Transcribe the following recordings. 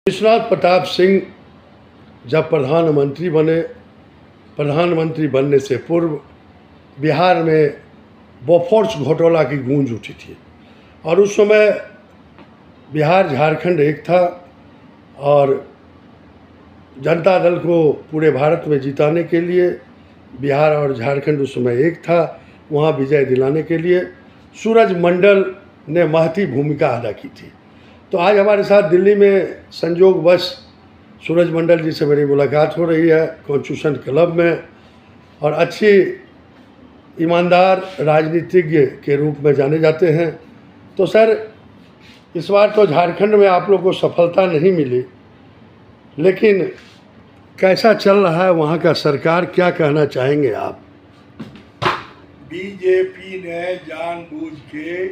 विश्वनाथ प्रताप सिंह जब प्रधानमंत्री बनने से पूर्व बिहार में बोफोर्स घोटाला की गूंज उठी थी और उस समय बिहार झारखंड एक था और जनता दल को पूरे भारत में जिताने के लिए बिहार और झारखंड उस समय एक था। वहाँ विजय दिलाने के लिए सूरज मंडल ने महती भूमिका अदा की थी। तो आज हमारे साथ दिल्ली में संयोगवश सूरज मंडल जी से मेरी मुलाकात हो रही है कॉन्स्टिट्यूशन क्लब में, और अच्छी ईमानदार राजनीतिज्ञ के रूप में जाने जाते हैं। तो सर, इस बार तो झारखंड में आप लोग को सफलता नहीं मिली, लेकिन कैसा चल रहा है वहाँ का सरकार, क्या कहना चाहेंगे आप? बीजेपी ने जानबूझ के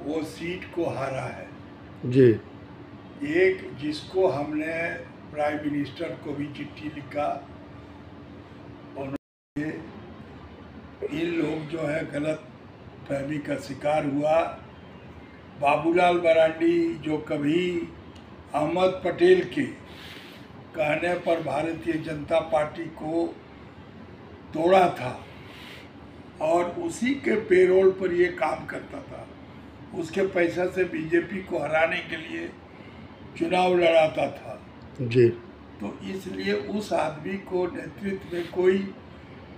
वो सीट को हारा है जी। एक जिसको हमने प्राइम मिनिस्टर को भी चिट्ठी लिखा, उन्होंने इन लोग जो है गलत फहमी का शिकार हुआ। बाबूलाल मरांडी जो कभी अहमद पटेल के कहने पर भारतीय जनता पार्टी को तोड़ा था और उसी के पेरोल पर ये काम करता था, उसके पैसा से बीजेपी को हराने के लिए चुनाव लड़ाता था जी। तो इसलिए उस आदमी को नेतृत्व में कोई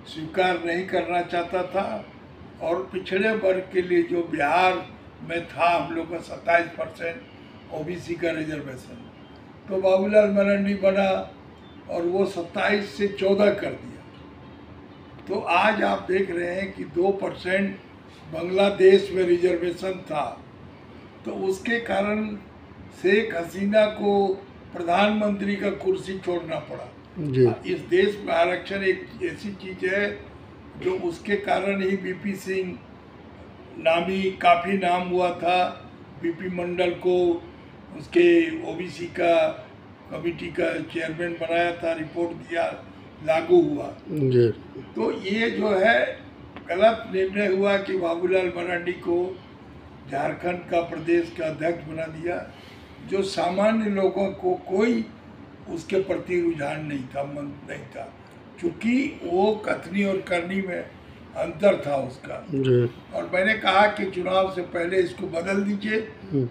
स्वीकार नहीं करना चाहता था। और पिछड़े वर्ग के लिए जो बिहार में था हम लोग का 27% ओबीसी का रिजर्वेशन, तो बाबूलाल मरांडी बना और वो 27 से 14 कर दिया। तो आज आप देख रहे हैं कि 2% बांग्लादेश में रिजर्वेशन था, तो उसके कारण शेख हसीना को प्रधानमंत्री का कुर्सी छोड़ना पड़ा जी। इस देश में आरक्षण एक ऐसी चीज है जो उसके कारण ही बीपी सिंह नामी काफ़ी नाम हुआ था। बीपी मंडल को उसके ओबीसी का कमेटी का चेयरमैन बनाया था, रिपोर्ट दिया, लागू हुआ जी। तो ये जो है गलत निर्णय हुआ कि बाबूलाल मरांडी को झारखंड का प्रदेश का अध्यक्ष बना दिया, जो सामान्य लोगों को कोई उसके प्रति रुझान नहीं था, मन नहीं था, क्योंकि वो कथनी और करनी में अंतर था उसका जी। और मैंने कहा कि चुनाव से पहले इसको बदल दीजिए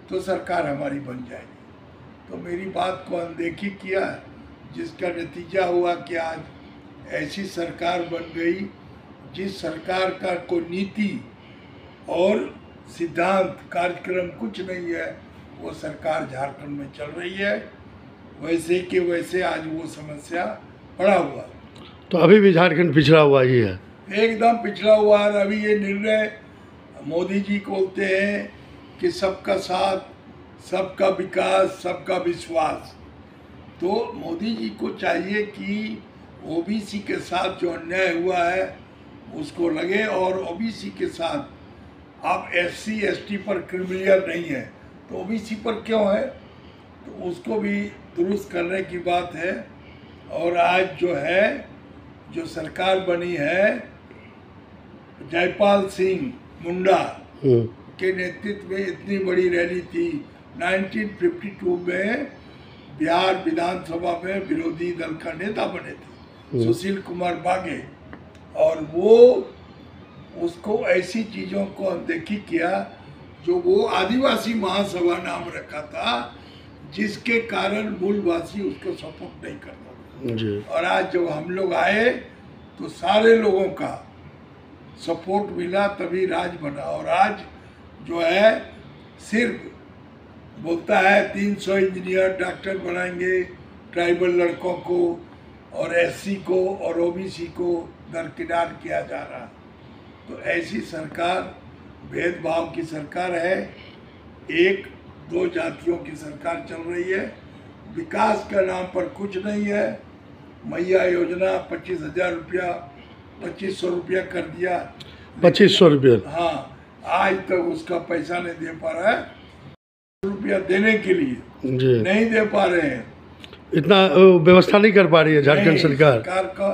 तो सरकार हमारी बन जाएगी। तो मेरी बात को अनदेखी किया, जिसका नतीजा हुआ कि आज ऐसी सरकार बन गई जिस सरकार का कोई नीति और सिद्धांत कार्यक्रम कुछ नहीं है। वो सरकार झारखंड में चल रही है वैसे कि वैसे आज वो समस्या पड़ा हुआ। तो अभी भी झारखंड पिछड़ा हुआ ही है, एकदम पिछड़ा हुआ है। अभी ये निर्णय मोदी जी बोलते हैं कि सबका साथ, सबका विकास, सबका विश्वास। तो मोदी जी को चाहिए कि ओबीसी के साथ जो अन्याय हुआ है उसको लगे, और ओबीसी के साथ अब एससी एसटी पर क्रिमिनल नहीं है तो ओबीसी पर क्यों है, तो उसको भी दुरुस्त करने की बात है। और आज जो है जो सरकार बनी है जयपाल सिंह मुंडा के नेतृत्व में इतनी बड़ी रैली थी 1952 में बिहार विधानसभा में विरोधी दल का नेता बने थे सुशील कुमार बागे, और वो उसको ऐसी चीज़ों को अनदेखी किया जो वो आदिवासी महासभा नाम रखा था, जिसके कारण मूलवासी उसको सपोर्ट नहीं करता जी। और आज जब हम लोग आए तो सारे लोगों का सपोर्ट मिला, तभी राज बना। और आज जो है सिर्फ बोलता है 300 इंजीनियर डॉक्टर बनाएंगे ट्राइबल लड़कों को, और एससी को और ओबीसी को दरकिनार किया जा रहा। तो ऐसी सरकार भेदभाव की सरकार है, एक दो जातियों की सरकार चल रही है। विकास का नाम पर कुछ नहीं है। मैया योजना 25,000 रुपया 2500 रुपया कर दिया, 2500 रुपये। हाँ, आज तक उसका पैसा नहीं दे पा रहा है। रुपया देने के लिए जी नहीं दे पा रहे हैं, इतना व्यवस्था नहीं कर पा रही है झारखंड सरकार का,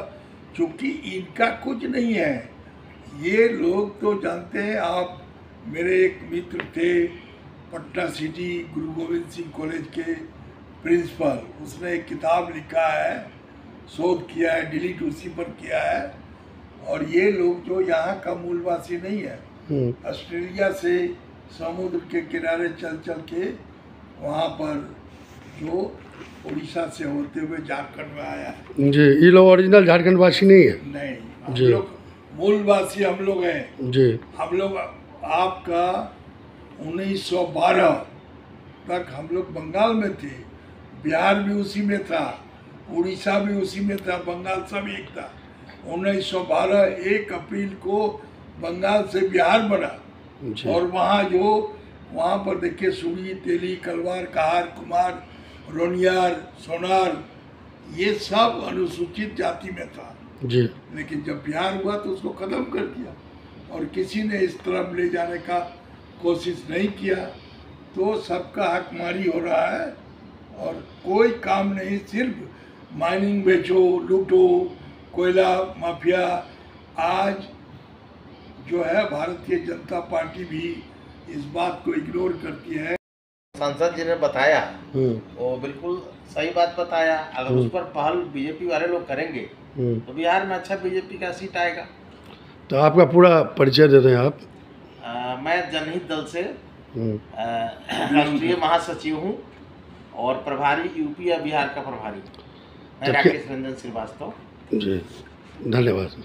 क्योंकि इनका कुछ नहीं है। ये लोग तो जानते हैं, आप मेरे एक मित्र थे पटना सिटी गुरु गोविंद सिंह कॉलेज के प्रिंसिपल, उसने एक किताब लिखा है, शोध किया है, डिलीट उसी पर किया है। और ये लोग जो यहाँ का मूलवासी नहीं है, ऑस्ट्रेलिया से समुद्र के किनारे चल चल के वहाँ पर जो उड़ीसा से होते हुए झारखंड में आया है। जी, ये लोग ओरिजिनल झारखंड वासी नहीं है? नहीं, हम जी। लोग मूलवासी हम लोग हैं। जी। हम लोग आपका 1912 तक हम लोग बंगाल में थे, बिहार भी उसी में था, उड़ीसा भी उसी में था, बंगाल सब एक था। 1912 1 अप्रैल को बंगाल से बिहार बना। और वहाँ पर देखिए सुड़ी, तेली, कलवार, कहार, कुमार, रोनियार, सोनार, ये सब अनुसूचित जाति में था। जी। लेकिन जब बिहार हुआ तो उसको ख़त्म कर दिया और किसी ने इस तरफ ले जाने का कोशिश नहीं किया। तो सबका हकमारी हो रहा है और कोई काम नहीं, सिर्फ माइनिंग बेचो, लूटो, कोयला माफिया। आज जो है भारतीय जनता पार्टी भी इस बात को इग्नोर करती है। सांसद जी ने बताया वो बिल्कुल सही बात बताया। अगर उस पर पहल बीजेपी वाले लोग करेंगे तो बिहार में अच्छा बीजेपी का सीट आएगा। तो आपका पूरा परिचय दे दें आप। मैं जनहित दल से राष्ट्रीय महासचिव हूँ और प्रभारी यूपी या बिहार का प्रभारी मैं राकेश रंजन श्रीवास्तव। जी, धन्यवाद।